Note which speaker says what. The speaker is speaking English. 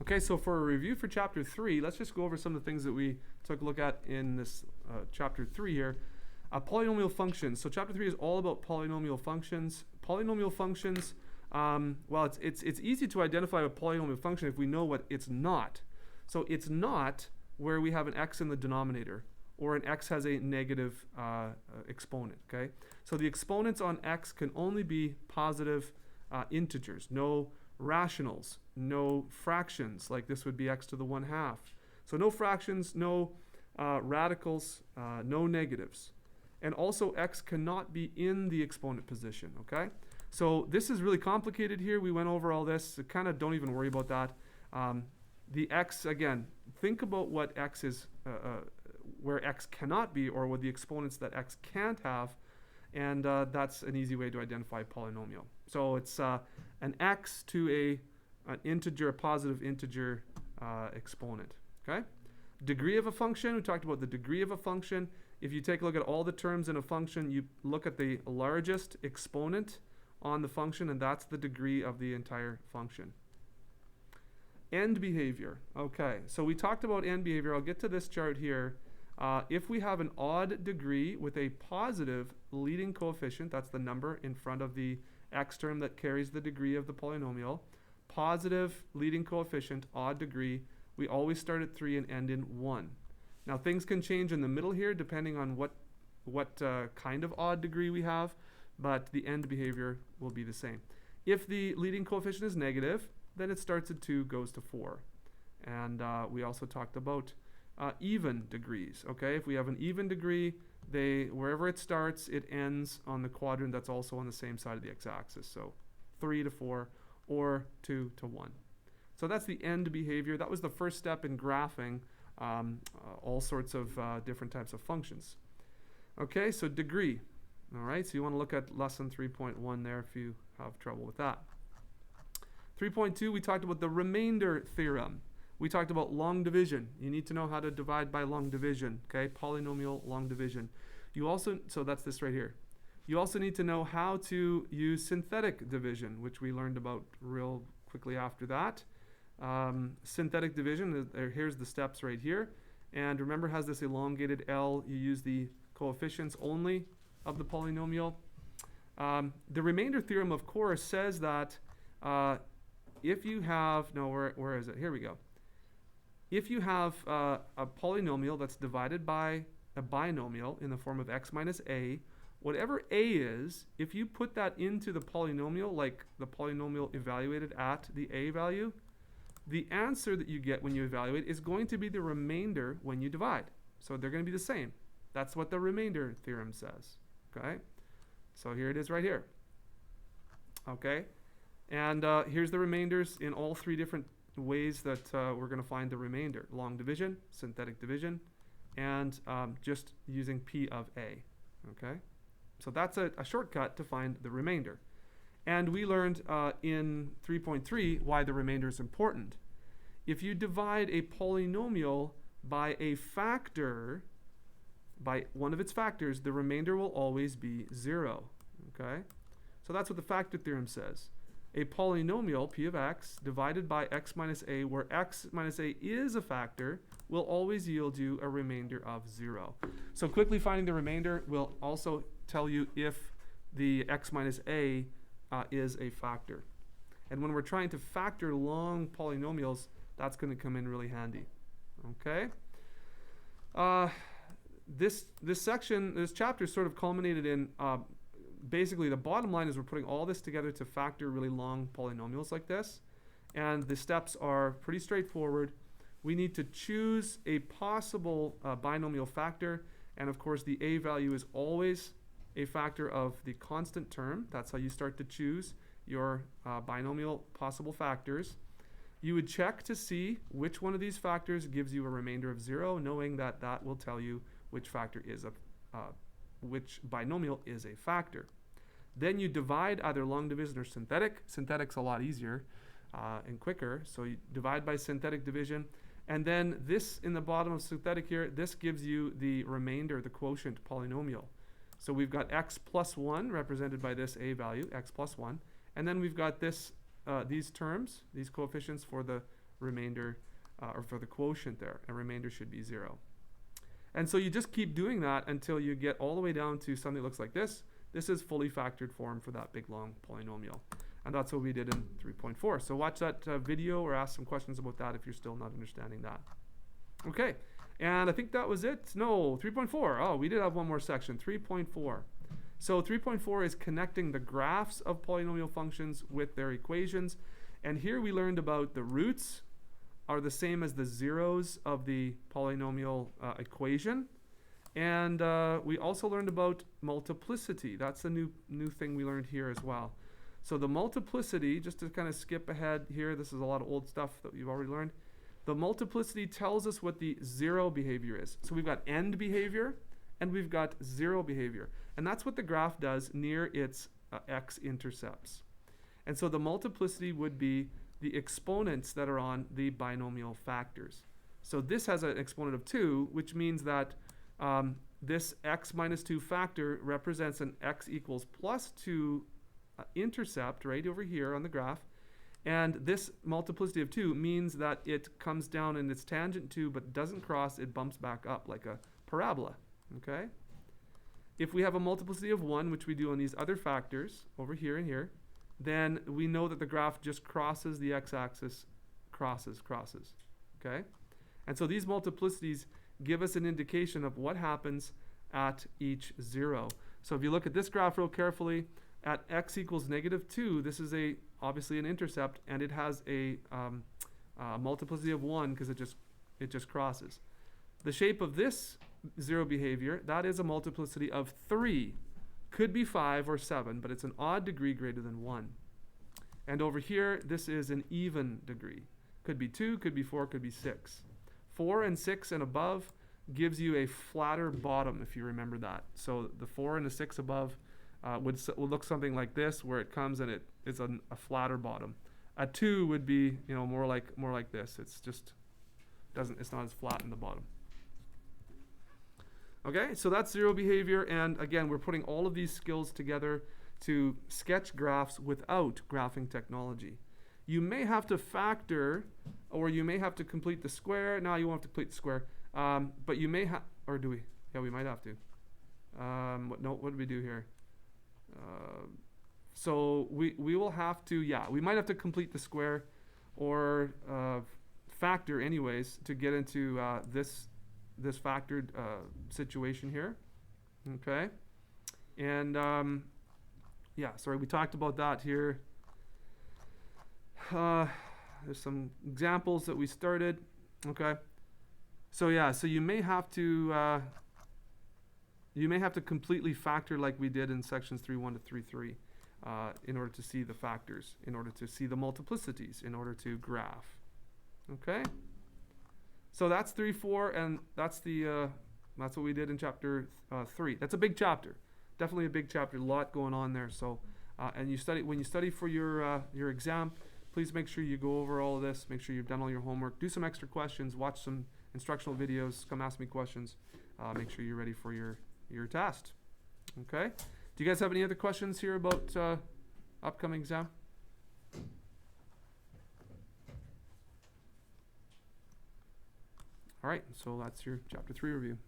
Speaker 1: Okay, so for a review for chapter 3, let's just go over some of the things that we took a look at in this chapter 3 here. Polynomial functions. So chapter 3 is all about polynomial functions. Polynomial functions, well, it's easy to identify a polynomial function if we know what it's not. So it's not where we have an x in the denominator, or an x has a negative exponent, okay? So the exponents on x can only be positive integers, no rationals, no fractions, like this would be x to the 1/2. So no fractions, no radicals, no negatives. And also x cannot be in the exponent position, okay? So this is really complicated here. We went over all this. So kind of don't even worry about that. The x, again, think about what x is, where x cannot be, or what the exponents that x can't have, and that's an easy way to identify a polynomial. So it's an x to an integer, a positive integer exponent, okay? Degree of a function, we talked about the degree of a function. If you take a look at all the terms in a function, you look at the largest exponent on the function, and that's the degree of the entire function. End behavior. Okay, so we talked about end behavior. I'll get to this chart here. If we have an odd degree with a positive leading coefficient, that's the number in front of the x term that carries the degree of the polynomial, positive leading coefficient, odd degree, we always start at 3 and end in 1. Now things can change in the middle here depending on what kind of odd degree we have, but the end behavior will be the same. If the leading coefficient is negative, then it starts at 2, goes to 4. And we also talked about even degrees. Okay, if we have an even degree, wherever it starts, it ends on the quadrant that's also on the same side of the x-axis. So 3 to 4 or 2 to 1. So that's the end behavior. That was the first step in graphing all sorts of different types of functions. Okay, so degree. All right, so you want to look at lesson 3.1 there if you have trouble with that. 3.2, we talked about the remainder theorem. We talked about long division. You need to know how to divide by long division, okay? Polynomial long division. You also, so that's this right here. You also need to know how to use synthetic division, which we learned about real quickly after that. Synthetic division, here's the steps right here. And remember, has this elongated L. You use the coefficients only of the polynomial. The remainder theorem, of course, says that if you have, no, where is it? Here we go. If you have a polynomial that's divided by a binomial in the form of x minus a, whatever a is, if you put that into the polynomial, like the polynomial evaluated at the a value, the answer that you get when you evaluate is going to be the remainder when you divide. So they're going to be the same. That's what the remainder theorem says. Okay? So here it is right here. Okay? And here's the remainders in all 3 different ways that we're going to find the remainder. Long division, synthetic division, and just using P of A. Okay? So that's a shortcut to find the remainder. And we learned in 3.3 why the remainder is important. If you divide a polynomial by a factor, by one of its factors, the remainder will always be 0. Okay? So that's what the factor theorem says. A polynomial, p of x, divided by x minus a, where x minus a is a factor, will always yield you a remainder of 0. So quickly finding the remainder will also tell you if the x minus a is a factor. And when we're trying to factor long polynomials, that's going to come in really handy. Okay? This chapter sort of culminated in basically the bottom line is we're putting all this together to factor really long polynomials like this. And the steps are pretty straightforward. We need to choose a possible binomial factor. And of course, the a value is always a factor of the constant term. That's how you start to choose your binomial possible factors. You would check to see which one of these factors gives you a remainder of 0, knowing that that will tell you which factor is which binomial is a factor. Then you divide either long division or synthetic. Synthetic's a lot easier and quicker, so you divide by synthetic division. And then this in the bottom of synthetic here, this gives you the remainder, the quotient polynomial. So we've got x plus 1 represented by this a value, x plus 1. And then we've got this, these terms, these coefficients for the remainder, or for the quotient there, and remainder should be 0. And so you just keep doing that until you get all the way down to something that looks like this. This is fully factored form for that big long polynomial. And that's what we did in 3.4. So watch that video or ask some questions about that if you're still not understanding that. Okay, and I think that was it. No, 3.4. Oh, we did have one more section, 3.4. So 3.4 is connecting the graphs of polynomial functions with their equations. And here we learned about the roots are the same as the zeros of the polynomial equation. And we also learned about multiplicity. That's a new thing we learned here as well. So the multiplicity, just to kind of skip ahead here, this is a lot of old stuff that you've already learned. The multiplicity tells us what the zero behavior is. So we've got end behavior and we've got zero behavior. And that's what the graph does near its x-intercepts. And so the multiplicity would be the exponents that are on the binomial factors. So this has an exponent of 2, which means that this x minus 2 factor represents an x equals plus 2 intercept right over here on the graph. And this multiplicity of 2 means that it comes down and it's tangent to but doesn't cross, it bumps back up like a parabola. Okay? If we have a multiplicity of 1, which we do on these other factors over here and here, then we know that the graph just crosses the x-axis, crosses. Okay? And so these multiplicities give us an indication of what happens at each 0. So if you look at this graph real carefully, at x equals -2, this is obviously an intercept, and it has a multiplicity of 1 because it just crosses. The shape of this 0 behavior, that is a multiplicity of 3. Could be 5 or 7, but it's an odd degree greater than 1. And over here, this is an even degree. Could be 2, could be 4, could be 6. 4 and 6 and above gives you a flatter bottom, if you remember that. So the 4 and the 6 above would look something like this, where it comes and it is a flatter bottom. A 2 would be more like this. It's just it's not as flat in the bottom. Okay, so that's 0 behavior, and again, we're putting all of these skills together to sketch graphs without graphing technology. You may have to factor, or you may have to complete the square. No, you won't have to complete the square, but you may have, or do we? Yeah, we might have to. What did we do here? So we will have to, we might have to complete the square or factor anyways to get into this factored situation here. Okay, and sorry, we talked about that here. There's some examples that we started. Okay, so you may have to completely factor like we did in sections 3.1 to 3.3 in order to see the factors, in order to see the multiplicities, in order to graph. Okay, so that's 3.4, and that's what we did in chapter 3. That's a big chapter, definitely a big chapter, a lot going on there. So and when you study for your exam, please make sure you go over all of this, make sure you've done all your homework, do some extra questions, watch some instructional videos, come ask me questions, make sure you're ready for your test. Okay, do you guys have any other questions here about upcoming exam? All right, so that's your chapter 3 review.